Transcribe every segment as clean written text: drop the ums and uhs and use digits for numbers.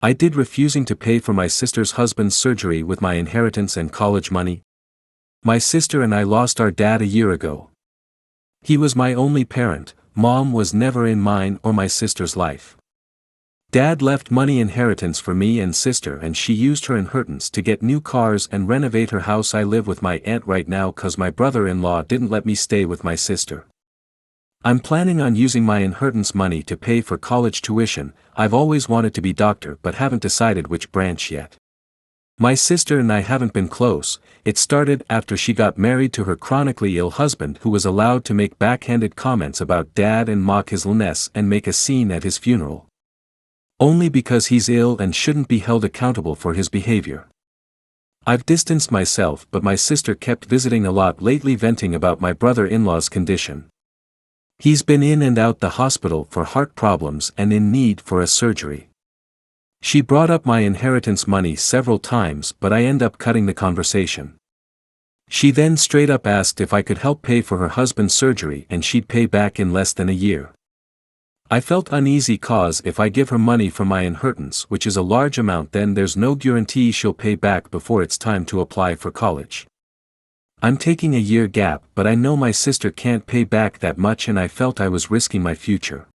I did refusing to pay for my sister's husband's surgery with my inheritance and college money. My sister and I lost our dad a year ago. He was my only parent. Mom was never in mine or my sister's life. Dad left money inheritance for me and sister, and she used her inheritance to get new cars and renovate her house. I live with my aunt right now cause my brother-in-law didn't let me stay with my sister. I'm planning on using my inheritance money to pay for college tuition. I've always wanted to be doctor but haven't decided which branch yet. My sister and I haven't been close. It started after she got married to her chronically ill husband, who was allowed to make backhanded comments about Dad and mock his illness and make a scene at his funeral. Only because he's ill and shouldn't be held accountable for his behavior. I've distanced myself, but my sister kept visiting a lot lately, venting about my brother-in-law's condition. He's been in and out the hospital for heart problems and in need for a surgery. She brought up my inheritance money several times, but I end up cutting the conversation. She then straight up asked if I could help pay for her husband's surgery and she'd pay back in less than a year. I felt uneasy cause if I give her money from my inheritance, which is a large amount, then there's no guarantee she'll pay back before it's time to apply for college. I'm taking a year gap, but I know my sister can't pay back that much and I felt I was risking my future.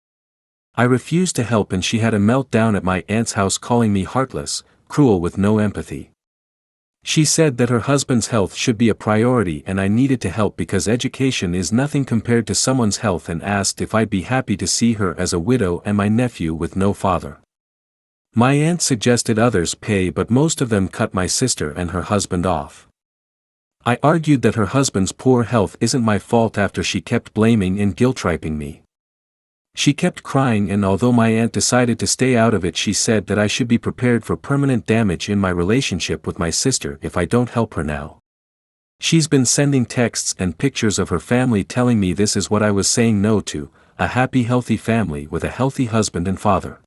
I refused to help and she had a meltdown at my aunt's house, calling me heartless, cruel with no empathy. She said that her husband's health should be a priority and I needed to help because education is nothing compared to someone's health, and asked if I'd be happy to see her as a widow and my nephew with no father. My aunt suggested others pay, but most of them cut my sister and her husband off. I argued that her husband's poor health isn't my fault after she kept blaming and guilt-tripping me. She kept crying, and although my aunt decided to stay out of it, she said that I should be prepared for permanent damage in my relationship with my sister if I don't help her now. She's been sending texts and pictures of her family telling me this is what I was saying no to, a happy healthy family with a healthy husband and father.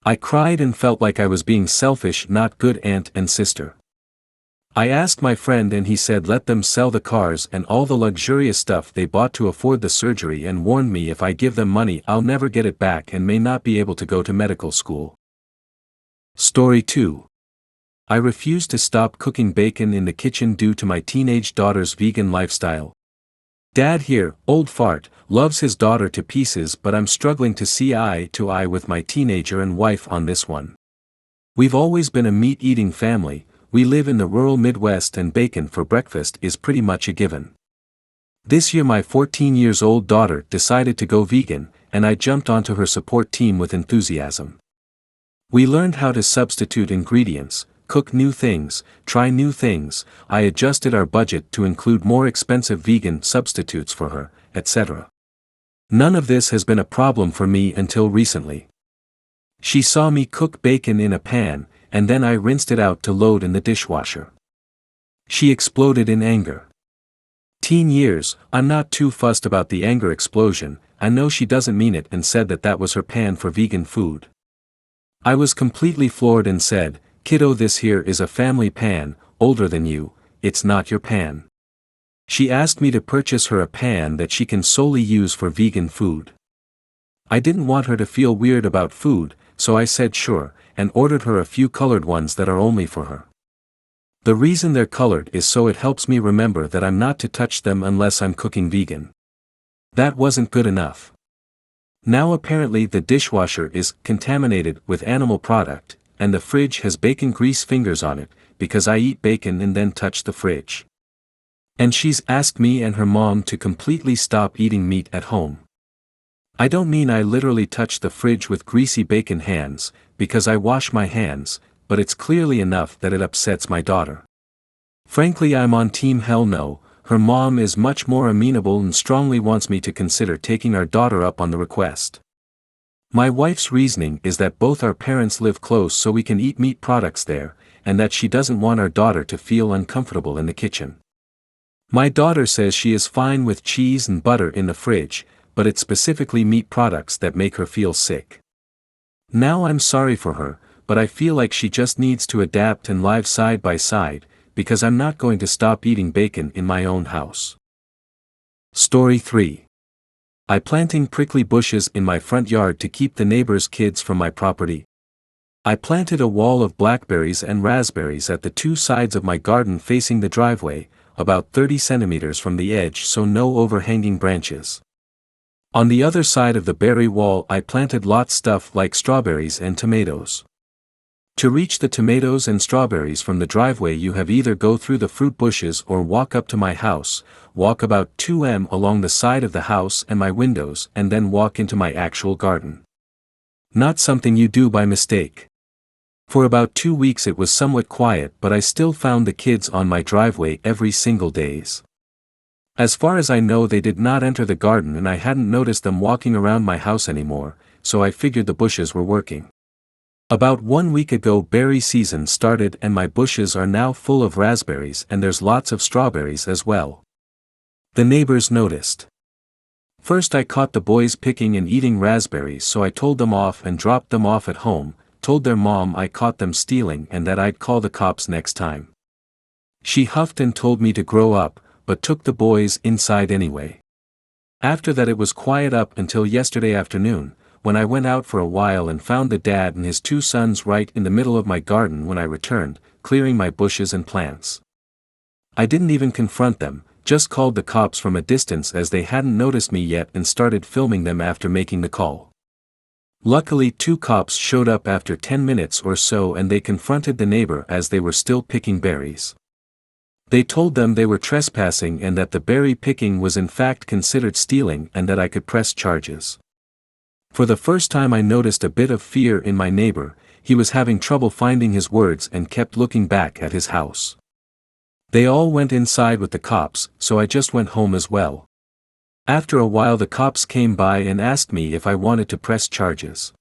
I cried and felt like I was being selfish, not good aunt and sister. I asked my friend and he said let them sell the cars and all the luxurious stuff they bought to afford the surgery, and warned me if I give them money I'll never get it back and may not be able to go to medical school. Story 2. I refuse to stop cooking bacon in the kitchen due to my teenage daughter's vegan lifestyle. Dad here, old fart, loves his daughter to pieces, but I'm struggling to see eye to eye with my teenager and wife on this one. We've always been a meat-eating family. We live in the rural Midwest and bacon for breakfast is pretty much a given. This year my 14-year-old daughter decided to go vegan, and I jumped onto her support team with enthusiasm. We learned how to substitute ingredients, cook new things, try new things. I adjusted our budget to include more expensive vegan substitutes for her, etc. None of this has been a problem for me until recently. She saw me cook bacon in a pan, and then I rinsed it out to load in the dishwasher. She exploded in anger. Teen years, I'm not too fussed about the anger explosion. I know she doesn't mean it, and said that that was her pan for vegan food. I was completely floored and said, kiddo, this here is a family pan, older than you, it's not your pan. She asked me to purchase her a pan that she can solely use for vegan food. I didn't want her to feel weird about food, so I said sure, and ordered her a few colored ones that are only for her. The reason they're colored is so it helps me remember that I'm not to touch them unless I'm cooking vegan. That wasn't good enough. Now apparently the dishwasher is contaminated with animal product, and the fridge has bacon grease fingers on it, because I eat bacon and then touch the fridge. And she's asked me and her mom to completely stop eating meat at home. I don't mean I literally touch the fridge with greasy bacon hands, because I wash my hands, but it's clearly enough that it upsets my daughter. Frankly, I'm on team hell no. Her mom is much more amenable and strongly wants me to consider taking our daughter up on the request. My wife's reasoning is that both our parents live close so we can eat meat products there, and that she doesn't want our daughter to feel uncomfortable in the kitchen. My daughter says she is fine with cheese and butter in the fridge, but it's specifically meat products that make her feel sick. Now I'm sorry for her, but I feel like she just needs to adapt and live side by side, because I'm not going to stop eating bacon in my own house. Story 3. I planting prickly bushes in my front yard to keep the neighbors' kids from my property. I planted a wall of blackberries and raspberries at the two sides of my garden facing the driveway, about 30 centimeters from the edge so no overhanging branches. On the other side of the berry wall I planted lot stuff like strawberries and tomatoes. To reach the tomatoes and strawberries from the driveway you have either go through the fruit bushes or walk up to my house, walk about 2 m along the side of the house and my windows and then walk into my actual garden. Not something you do by mistake. For about 2 weeks it was somewhat quiet but I still found the kids on my driveway every single days. As far as I know they did not enter the garden and I hadn't noticed them walking around my house anymore, so I figured the bushes were working. About 1 week ago berry season started and my bushes are now full of raspberries and there's lots of strawberries as well. The neighbors noticed. First I caught the boys picking and eating raspberries so I told them off and dropped them off at home, told their mom I caught them stealing and that I'd call the cops next time. She huffed and told me to grow up, but took the boys inside anyway. After that it was quiet up until yesterday afternoon, when I went out for a while and found the dad and his 2 sons right in the middle of my garden when I returned, clearing my bushes and plants. I didn't even confront them, just called the cops from a distance as they hadn't noticed me yet and started filming them after making the call. Luckily 2 cops showed up after 10 minutes or so and they confronted the neighbor as they were still picking berries. They told them they were trespassing and that the berry picking was in fact considered stealing and that I could press charges. For the first time I noticed a bit of fear in my neighbor. He was having trouble finding his words and kept looking back at his house. They all went inside with the cops, so I just went home as well. After a while the cops came by and asked me if I wanted to press charges.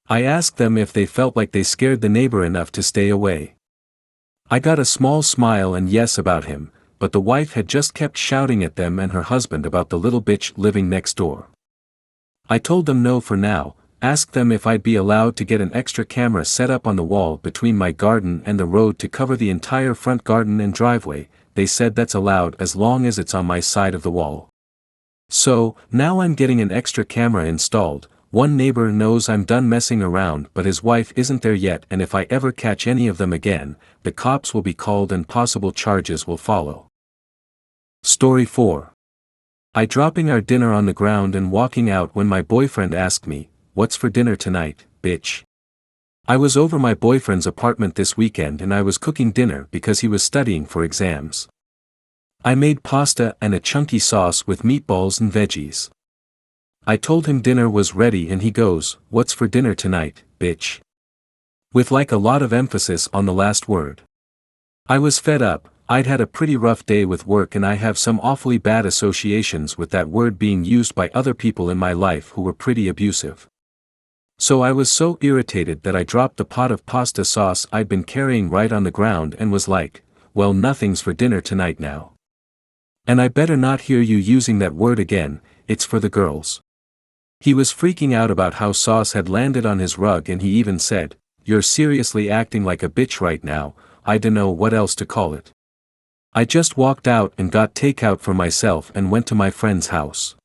I asked them if they felt like they scared the neighbor enough to stay away. I got a small smile and yes about him, but the wife had just kept shouting at them and her husband about the little bitch living next door. I told them no for now, asked them if I'd be allowed to get an extra camera set up on the wall between my garden and the road to cover the entire front garden and driveway. They said that's allowed as long as it's on my side of the wall. So, now I'm getting an extra camera installed. One neighbor knows I'm done messing around but his wife isn't there yet and if I ever catch any of them again, the cops will be called and possible charges will follow. Story 4. I dropping our dinner on the ground and walking out when my boyfriend asked me, "What's for dinner tonight, bitch?" I was over my boyfriend's apartment this weekend and I was cooking dinner because he was studying for exams. I made pasta and a chunky sauce with meatballs and veggies. I told him dinner was ready and he goes, "What's for dinner tonight, bitch?" With like a lot of emphasis on the last word. I was fed up. I'd had a pretty rough day with work and I have some awfully bad associations with that word being used by other people in my life who were pretty abusive. So I was so irritated that I dropped the pot of pasta sauce I'd been carrying right on the ground and was like, "Well, nothing's for dinner tonight now. And I better not hear you using that word again, it's for the girls." He was freaking out about how sauce had landed on his rug and he even said, "You're seriously acting like a bitch right now." I dunno what else to call it. I just walked out and got takeout for myself and went to my friend's house.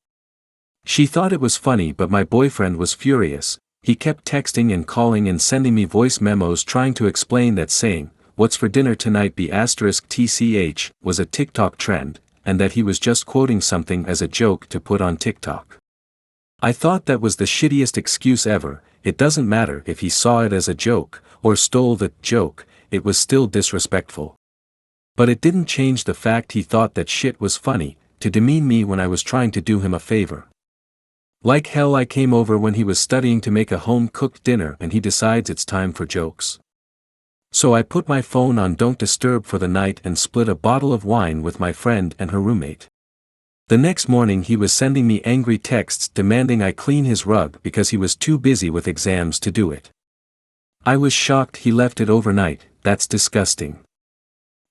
She thought it was funny but my boyfriend was furious. He kept texting and calling and sending me voice memos trying to explain that saying, "What's for dinner tonight *TCH was a TikTok trend, and that he was just quoting something as a joke to put on TikTok. I thought that was the shittiest excuse ever. It doesn't matter if he saw it as a joke, or stole the joke, it was still disrespectful. But it didn't change the fact he thought that shit was funny, to demean me when I was trying to do him a favor. Like hell I came over when he was studying to make a home-cooked dinner and he decides it's time for jokes. So I put my phone on Don't Disturb for the night and split a bottle of wine with my friend and her roommate. The next morning he was sending me angry texts demanding I clean his rug because he was too busy with exams to do it. I was shocked he left it overnight. That's disgusting.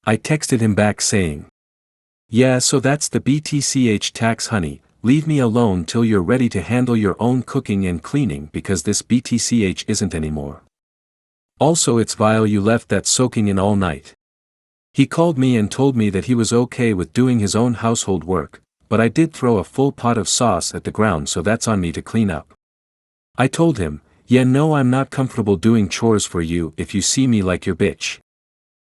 I texted him back saying, "Yeah, so that's the BTCH tax, honey. Leave me alone till you're ready to handle your own cooking and cleaning because this BTCH isn't anymore. Also it's vile you left that soaking in all night." He called me and told me that he was okay with doing his own household work, but I did throw a full pot of sauce at the ground so that's on me to clean up. I told him, Yeah, no, I'm not comfortable doing chores for you if you see me like your bitch.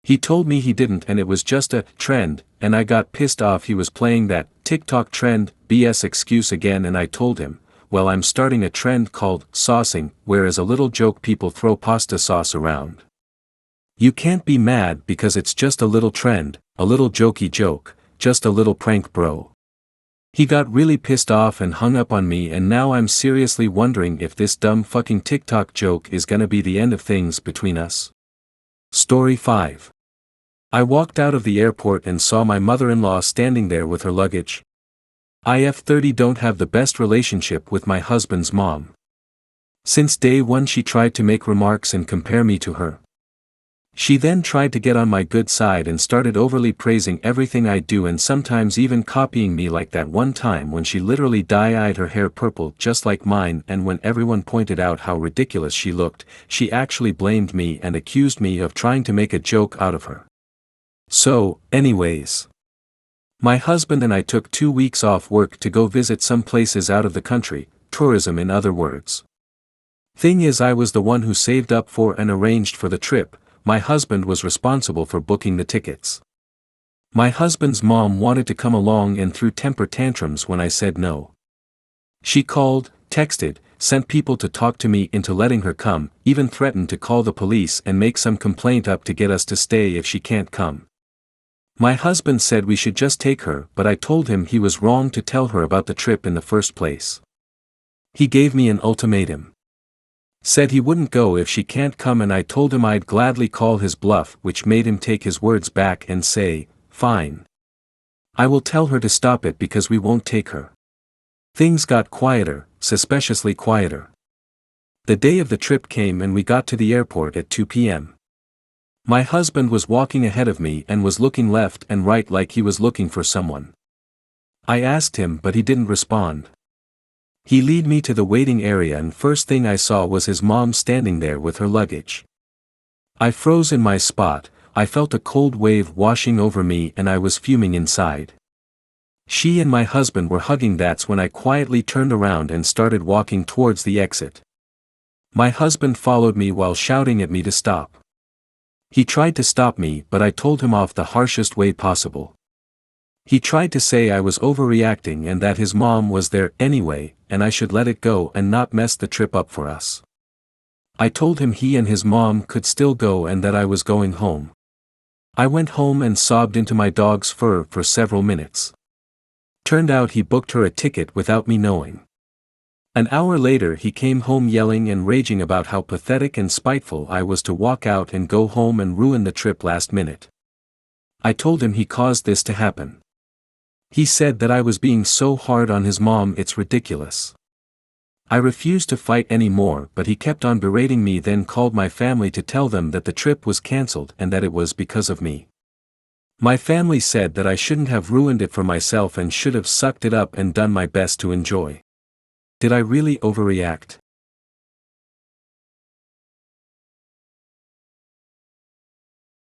He told me he didn't and it was just a trend, and I got pissed off. He was playing that TikTok trend BS excuse again, and I told him, well, I'm starting a trend called saucing, where as a little joke people throw pasta sauce around. You can't be mad because it's just a little trend, a little jokey joke, just a little prank, bro. He got really pissed off and hung up on me, and now I'm seriously wondering if this dumb fucking TikTok joke is gonna be the end of things between us. Story 5. I walked out of the airport and saw my mother-in-law standing there with her luggage. I F30 don't have the best relationship with my husband's mom. Since day one she tried to make remarks and compare me to her. She then tried to get on my good side and started overly praising everything I do, and sometimes even copying me, like that one time when she literally dye-eyed her hair purple just like mine, and when everyone pointed out how ridiculous she looked, she actually blamed me and accused me of trying to make a joke out of her. So, anyways, my husband and I took 2 weeks off work to go visit some places out of the country, tourism in other words. Thing is, I was the one who saved up for and arranged for the trip. My husband was responsible for booking the tickets. My husband's mom wanted to come along and threw temper tantrums when I said no. She called, texted, sent people to talk to me into letting her come, even threatened to call the police and make some complaint up to get us to stay if she can't come. My husband said we should just take her, but I told him he was wrong to tell her about the trip in the first place. He gave me an ultimatum. Said he wouldn't go if she can't come, and I told him I'd gladly call his bluff, which made him take his words back and say, fine. I will tell her to stop it because we won't take her. Things got quieter, suspiciously quieter. The day of the trip came and we got to the airport at 2 p.m. My husband was walking ahead of me and was looking left and right like he was looking for someone. I asked him, but he didn't respond. He led me to the waiting area, and first thing I saw was his mom standing there with her luggage. I froze in my spot. I felt a cold wave washing over me and I was fuming inside. She and my husband were hugging. That's when I quietly turned around and started walking towards the exit. My husband followed me while shouting at me to stop. He tried to stop me, but I told him off the harshest way possible. He tried to say I was overreacting and that his mom was there anyway, and I should let it go and not mess the trip up for us. I told him he and his mom could still go and that I was going home. I went home and sobbed into my dog's fur for several minutes. Turned out he booked her a ticket without me knowing. An hour later he came home yelling and raging about how pathetic and spiteful I was to walk out and go home and ruin the trip last minute. I told him he caused this to happen. He said that I was being so hard on his mom, it's ridiculous. I refused to fight anymore, but he kept on berating me, then called my family to tell them that the trip was cancelled and that it was because of me. My family said that I shouldn't have ruined it for myself and should have sucked it up and done my best to enjoy. Did I really overreact?